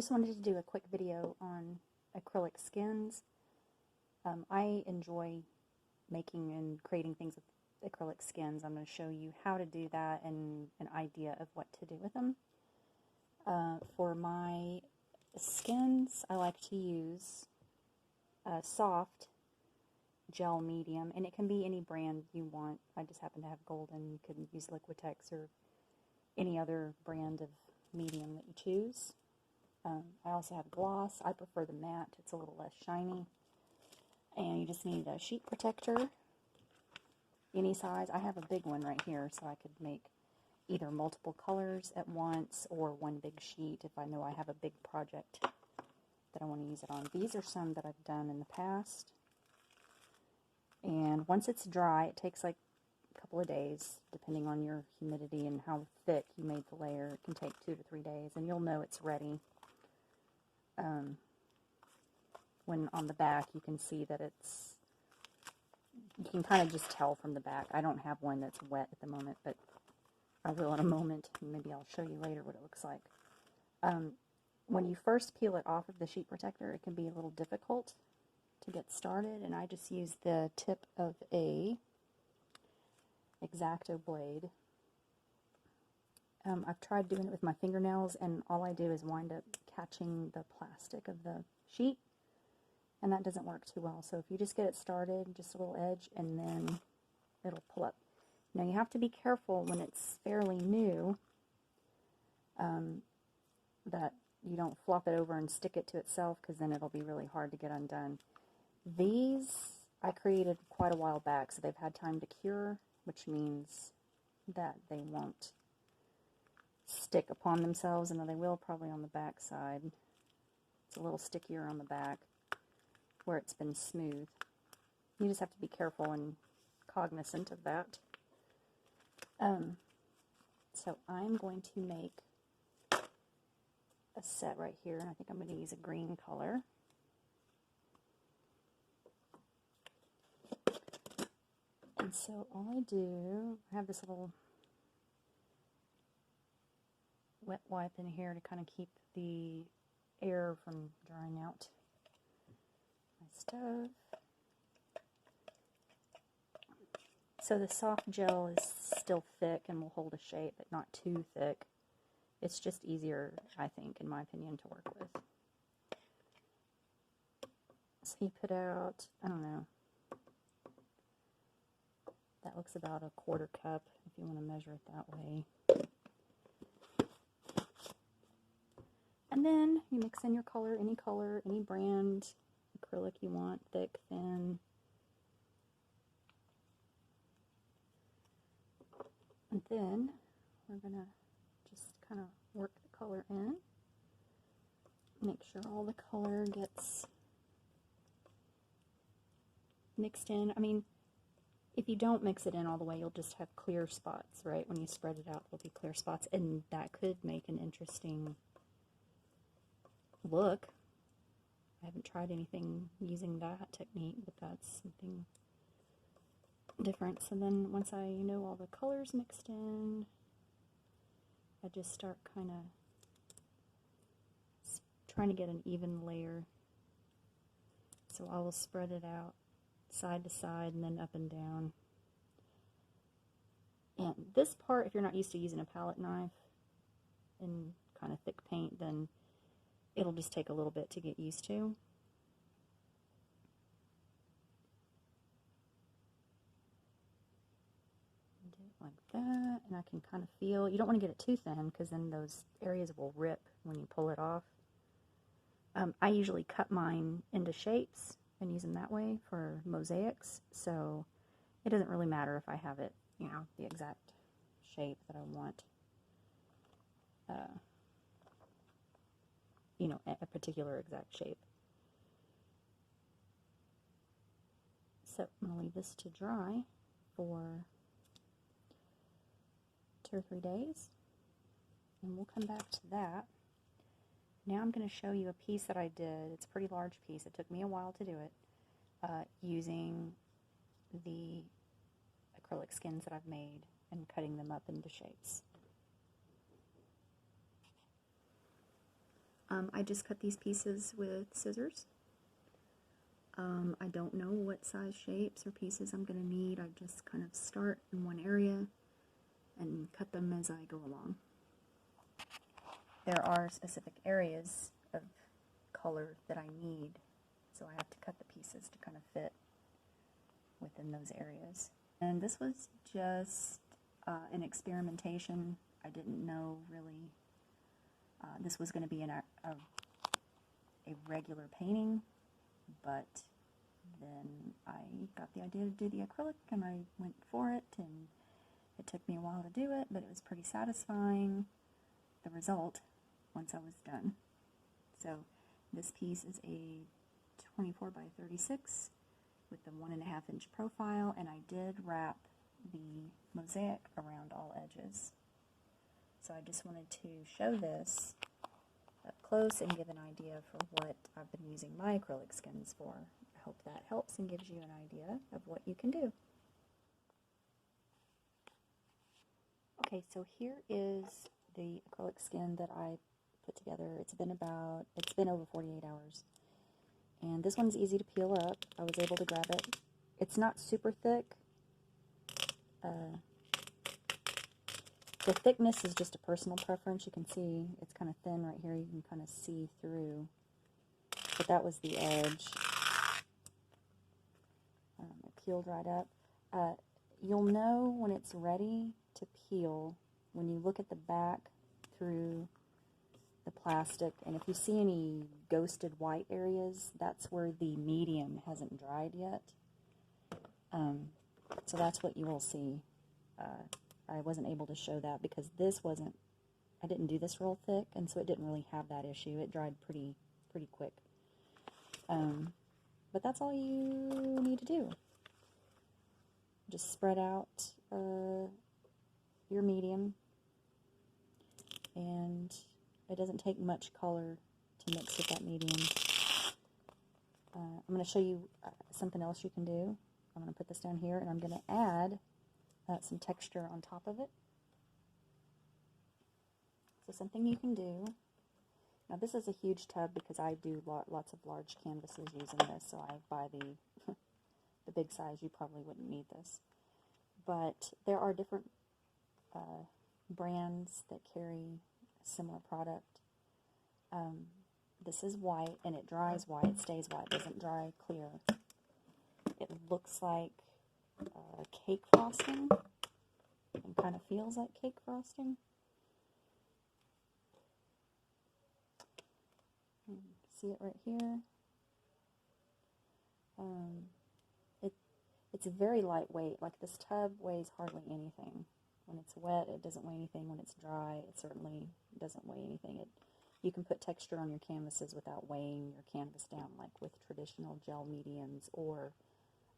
just wanted to do a quick video on acrylic skins. I enjoy making and creating things with acrylic skins. I'm going to show you how to do that and an idea of what to do with them. For my skins, I like to use a soft gel medium, and it can be any brand you want. I just happen to have golden. You could use Liquitex or any other brand of medium that you choose. I also have gloss. I prefer the matte. It's a little less shiny. And you just need a sheet protector, any size. I have a big one right here, so I could make either multiple colors at once or one big sheet if I know I have a big project that I want to use it on. These are some that I've done in the past. And once it's dry, it takes like a couple of days, depending on your humidity and how thick you made the layer. It can take 2 to 3 days, and you'll know it's ready. When on the back you can see that you can kind of just tell from the back. I don't have one that's wet at the moment, but I will in a moment, and maybe I'll show you later what it looks like. When you first peel it off of the sheet protector, it can be a little difficult to get started, and I just use the tip of a X-Acto blade. I've tried doing it with my fingernails, and all I do is wind up catching the plastic of the sheet, and that doesn't work too well. So if you just get it started, just a little edge, and then it'll pull up. Now you have to be careful when it's fairly new that you don't flop it over and stick it to itself, because then it'll be really hard to get undone. These I created quite a while back, so they've had time to cure, which means that they won't stick upon themselves, and they will probably on the back side. It's a little stickier on the back where it's been smooth. You just have to be careful and cognizant of that. So I'm going to make a set right here, and I think I'm going to use a green color. And so all I do, I have this little wet wipe in here to kind of keep the air from drying out my stuff. So the soft gel is still thick and will hold a shape, but not too thick. It's just easier, I think, in my opinion, to work with. So you put out, I don't know, that looks about a 1/4 cup if you want to measure it that way. And then you mix in your color, any brand acrylic you want, thick, thin. And then we're going to just kind of work the color in. Make sure all the color gets mixed in. I mean, if you don't mix it in all the way, you'll just have clear spots, right? When you spread it out, there'll be clear spots, and that could make an interesting look. I haven't tried anything using that technique, but that's something different. So then once I know all the colors mixed in, I just start kind of trying to get an even layer. So I will spread it out side to side and then up and down. And this part, if you're not used to using a palette knife in kind of thick paint, then it'll just take a little bit to get used to. Do it like that, and I can kind of feel, you don't want to get it too thin, because then those areas will rip when you pull it off. I usually cut mine into shapes and use them that way for mosaics, so it doesn't really matter if I have it, you know, the exact shape that I want. You know, a particular exact shape. So I'm going to leave this to dry for 2 or 3 days, and we'll come back to that. Now I'm going to show you a piece that I did. It's a pretty large piece. It took me a while to do it, using the acrylic skins that I've made and cutting them up into shapes. I just cut these pieces with scissors. I don't know what size shapes or pieces I'm going to need. I just kind of start in one area and cut them as I go along. There are specific areas of color that I need, so I have to cut the pieces to kind of fit within those areas. And this was just an experimentation. I didn't know really this was going to be a regular painting, but then I got the idea to do the acrylic and I went for it, and it took me a while to do it, but it was pretty satisfying, the result, once I was done. So this piece is a 24 by 36 with the 1.5 inch profile, and I did wrap the mosaic around all edges. So I just wanted to show this up close and give an idea for what I've been using my acrylic skins for. I hope that helps and gives you an idea of what you can do. Okay, so here is the acrylic skin that I put together. It's been over 48 hours. And this one's easy to peel up. I was able to grab it. It's not super thick. The thickness is just a personal preference. You can see it's kind of thin right here. You can kind of see through. But that was the edge. It peeled right up. You'll know when it's ready to peel when you look at the back through the plastic, and if you see any ghosted white areas, that's where the medium hasn't dried yet. So that's what you will see. I wasn't able to show that because I didn't do this real thick, and so it didn't really have that issue. It dried pretty quick. But that's all you need to do. Just spread out your medium, and it doesn't take much color to mix with that medium. I'm going to show you something else you can do. I'm going to put this down here, and I'm going to add some texture on top of it. So something you can do. Now this is a huge tub because I do lots of large canvases using this, so I buy the big size. You probably wouldn't need this. But there are different brands that carry a similar product. This is white, and it dries white. It stays white. It doesn't dry clear. It looks like cake frosting and kind of feels like cake frosting. See it right here? It's very lightweight. Like, this tub weighs hardly anything. When it's wet, it doesn't weigh anything. When it's dry, it certainly doesn't weigh anything. You can put texture on your canvases without weighing your canvas down, like with traditional gel mediums or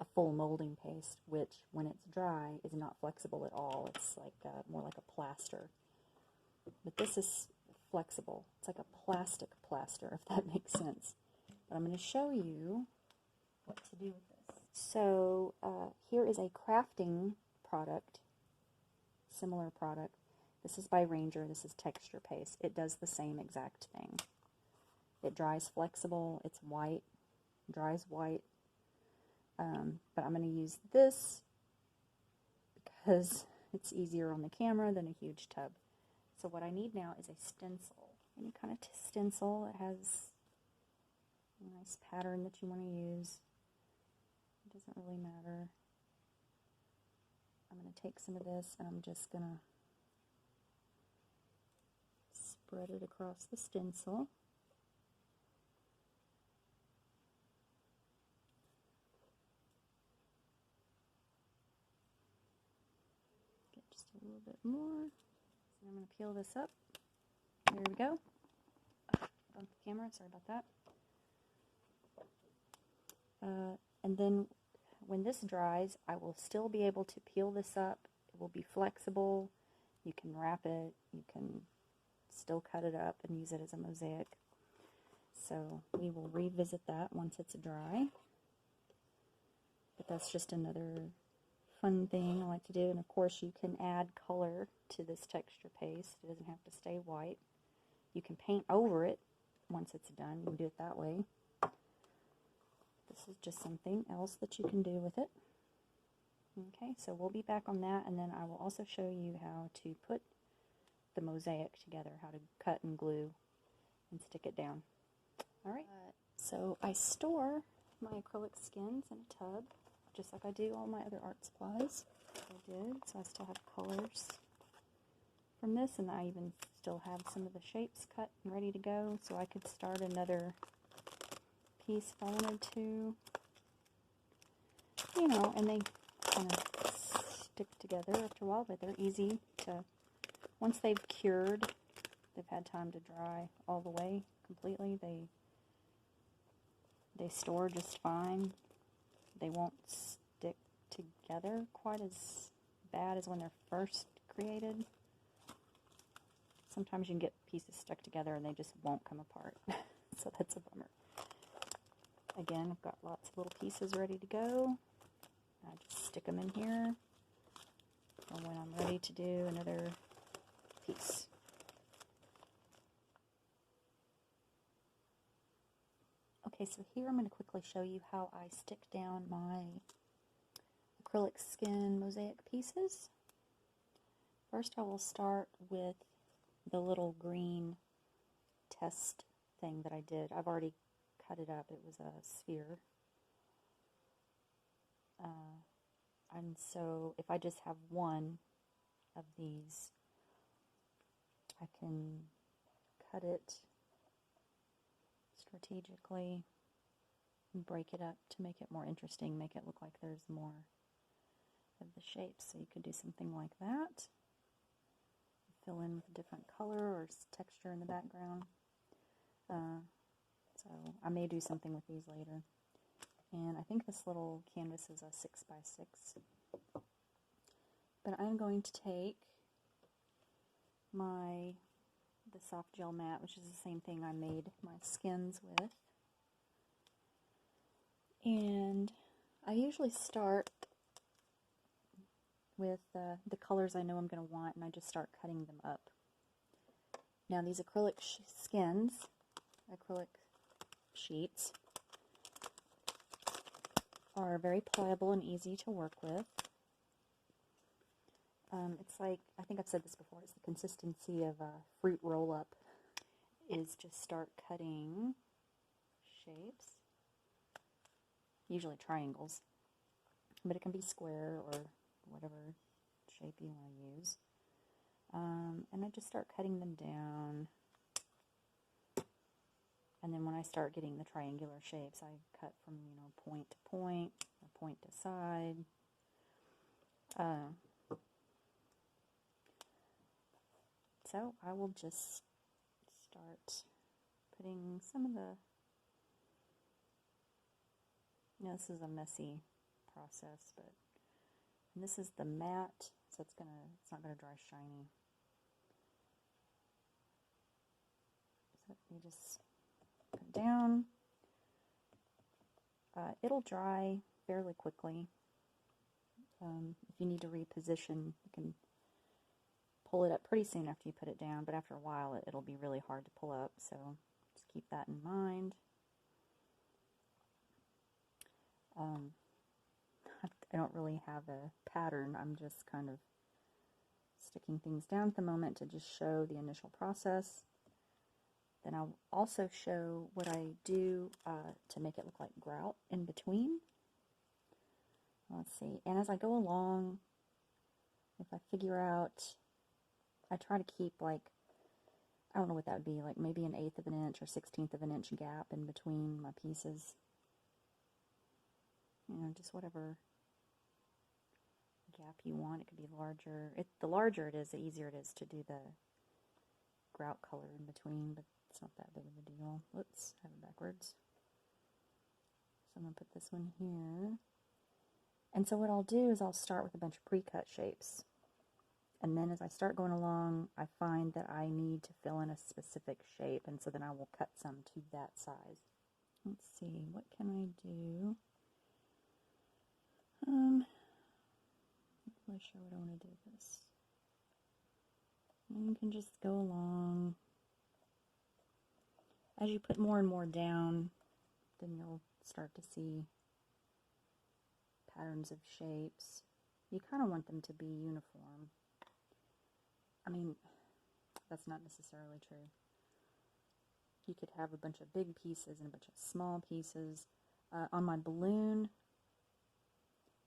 a full molding paste, which, when it's dry, is not flexible at all. It's like more like a plaster. But this is flexible. It's like a plastic plaster, if that makes sense. But I'm going to show you what to do with this. So here is a crafting product, similar product. This is by Ranger. This is texture paste. It does the same exact thing. It dries flexible. It's white. Dries white. But I'm going to use this because it's easier on the camera than a huge tub. So what I need now is a stencil. Any kind of stencil. It has a nice pattern that you want to use. It doesn't really matter. I'm going to take some of this and I'm just going to spread it across the stencil. Get just a little bit more. So I'm going to peel this up. There we go. Bump the camera, sorry about that. And then when this dries, I will still be able to peel this up. It will be flexible. You can wrap it. You can still cut it up and use it as a mosaic. So we will revisit that once it's dry. But that's just another fun thing I like to do. And of course you can add color to this texture paste. It doesn't have to stay white. You can paint over it once it's done. You can do it that way. This is just something else that you can do with it. Okay, so we'll be back on that, and then I will also show you how to put the mosaic together, how to cut and glue and stick it down. Alright, so I store my acrylic skins in a tub, just like I do all my other art supplies. I did, so I still have colors from this, and I even still have some of the shapes cut and ready to go, so I could start another piece if I wanted to. You know, and they kind of stick together after a while, but they're easy to, once they've cured, they've had time to dry all the way completely, they store just fine. They won't stick together quite as bad as when they're first created. Sometimes you can get pieces stuck together and they just won't come apart, so that's a bummer. Again, I've got lots of little pieces ready to go. I just stick them in here for when I'm ready to do another piece. Okay, so here I'm going to quickly show you how I stick down my acrylic skin mosaic pieces. First I will start with the little green test thing that I did. I've already cut it up. It was a sphere. And so if I just have one of these, I can cut it strategically and break it up to make it more interesting, make it look like there's more of the shapes. So you could do something like that. Fill in with a different color or texture in the background. So I may do something with these later. And I think this little canvas is a 6x6. But I'm going to take the soft gel mat, which is the same thing I made my skins with. And I usually start with the colors I know I'm going to want, and I just start cutting them up. Now these acrylic skins, acrylic sheets, are very pliable and easy to work with. It's like, I think I've said this before, it's the consistency of a fruit roll-up, is just start cutting shapes, usually triangles, but it can be square or whatever shape you want to use. And I just start cutting them down, and then when I start getting the triangular shapes, I cut from, you know, point to point, or point to side. So I will just start putting some of the, you know, this is a messy process, but this is the matte, so it's not gonna dry shiny. So you just put it down. It'll dry fairly quickly. If you need to reposition, you can pull it up pretty soon after you put it down, but after a while it'll be really hard to pull up, so just keep that in mind. I don't really have a pattern, I'm just kind of sticking things down at the moment to just show the initial process. Then I'll also show what I do to make it look like grout in between. Let's see, and as I go along, if I figure out, I try to keep, like, I don't know what that would be, like maybe 1/8 of an inch or 1/16 of an inch gap in between my pieces. You know, just whatever gap you want. It could be larger. The larger it is, the easier it is to do the grout color in between, but it's not that big of a deal. Oops, I have it backwards. So I'm going to put this one here. And so what I'll do is I'll start with a bunch of pre-cut shapes. And then as I start going along, I find that I need to fill in a specific shape, and so then I will cut some to that size. Let's see, what can I do? I'm not really sure what I want to do with this. And you can just go along As you put more and more down, then you'll start to see patterns of shapes. You kind of want them to be uniform. I mean, that's not necessarily true. You could have a bunch of big pieces and a bunch of small pieces. On my balloon,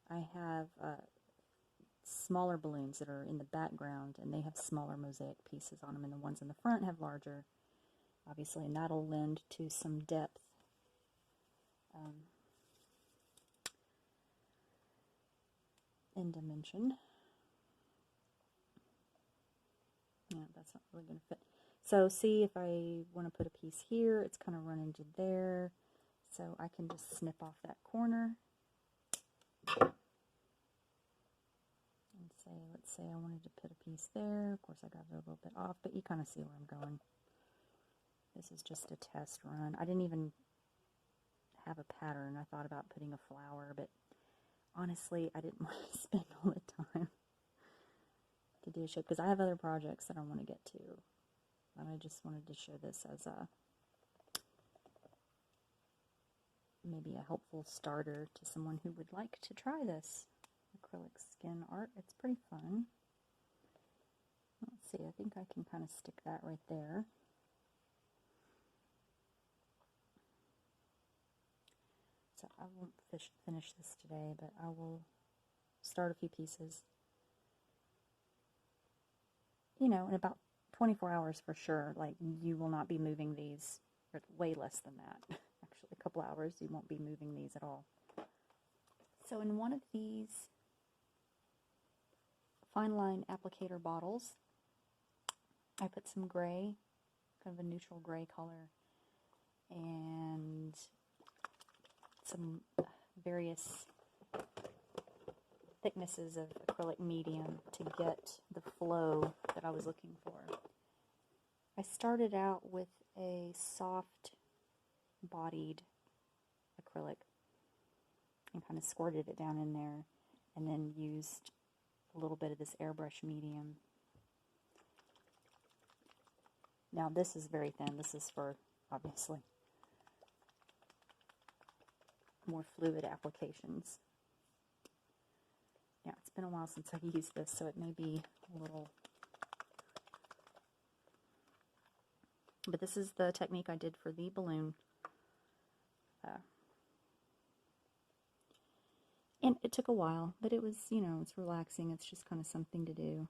I have smaller balloons that are in the background, and they have smaller mosaic pieces on them, and the ones in the front have larger, obviously, and that'll lend to some depth. In dimension. Yeah, that's not really going to fit. So see, if I want to put a piece here, it's kind of run into there. So I can just snip off that corner. And say, let's say I wanted to put a piece there. Of course, I got it a little bit off, but you kind of see where I'm going. This is just a test run. I didn't even have a pattern. I thought about putting a flower, but honestly, I didn't want to spend all the time to do a shape, because I have other projects that I want to get to. And I just wanted to show this as a maybe a helpful starter to someone who would like to try this acrylic skin art. It's pretty fun. Let's see, I think I can kind of stick that right there. So I won't finish this today, but I will start a few pieces. You know, in about 24 hours for sure. Like, you will not be moving these, or way less than that. Actually, a couple hours, you won't be moving these at all. So in one of these fine line applicator bottles, I put some gray, kind of a neutral gray color, and some various thicknesses of acrylic medium to get the flow that I was looking for. I started out with a soft bodied acrylic and kind of squirted it down in there, and then used a little bit of this Airbrush Medium. Now this is very thin. This is for, obviously, more fluid applications. Yeah, it's been a while since I've used this, so it may be a little... But this is the technique I did for the balloon. And it took a while, but it was, you know, it's relaxing. It's just kind of something to do.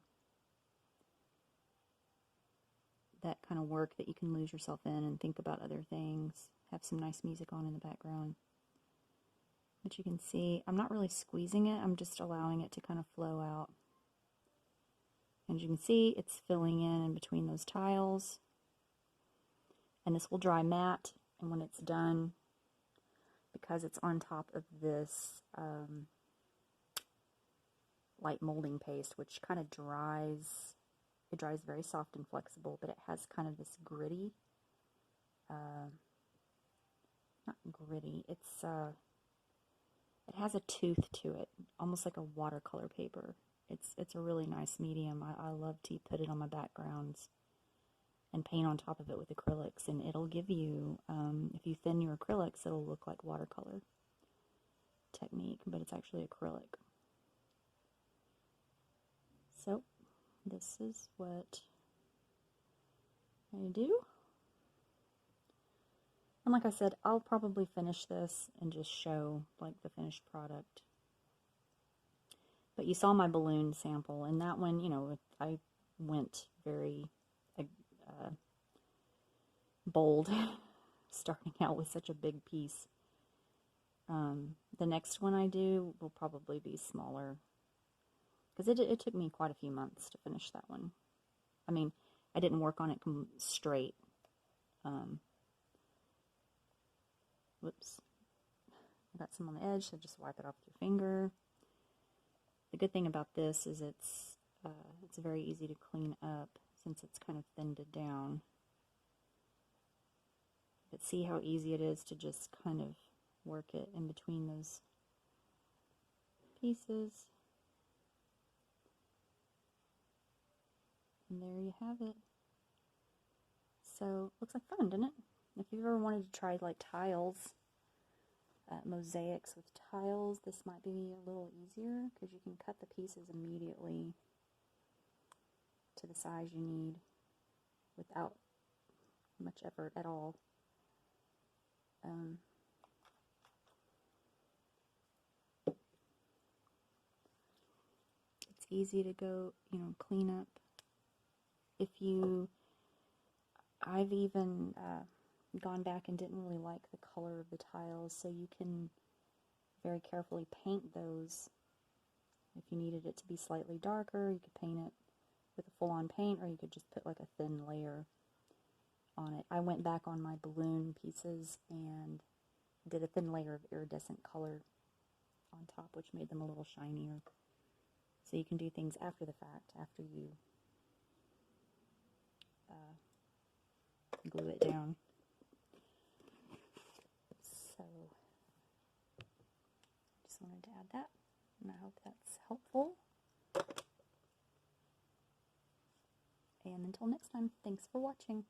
That kind of work that you can lose yourself in and think about other things. Have some nice music on in the background. But you can see, I'm not really squeezing it. I'm just allowing it to kind of flow out. And as you can see, it's filling in between those tiles. And this will dry matte, and when it's done, because it's on top of this light molding paste, which kind of dries, it dries very soft and flexible, but it has kind of this gritty, not gritty, it's, it has a tooth to it, almost like a watercolor paper. It's a really nice medium. I love to put it on my backgrounds and paint on top of it with acrylics, and it'll give you, if you thin your acrylics, it'll look like watercolor technique, but it's actually acrylic. So this is what I do. And like I said, I'll probably finish this and just show like the finished product. But you saw my balloon sample, and that one, you know, I went very bold, starting out with such a big piece. The next one I do will probably be smaller, because it took me quite a few months to finish that one. I mean, I didn't work on it straight. Whoops. I got some on the edge, so just wipe it off with your finger. The good thing about this is it's very easy to clean up since it's kind of thinned it down. But see how easy it is to just kind of work it in between those pieces. And there you have it. So, looks like fun, doesn't it? If you've ever wanted to try like tiles, mosaics with tiles, this might be a little easier because you can cut the pieces immediately to the size you need without much effort at all. It's easy to go, clean up. I've even gone back and didn't really like the color of the tiles, so you can very carefully paint those. If you needed it to be slightly darker, you could paint it with a full-on paint, or you could just put like a thin layer on it. I went back on my balloon pieces and did a thin layer of iridescent color on top, which made them a little shinier. So you can do things after the fact, after you glue it down. So, just wanted to add that, and I hope that's helpful. And until next time, thanks for watching.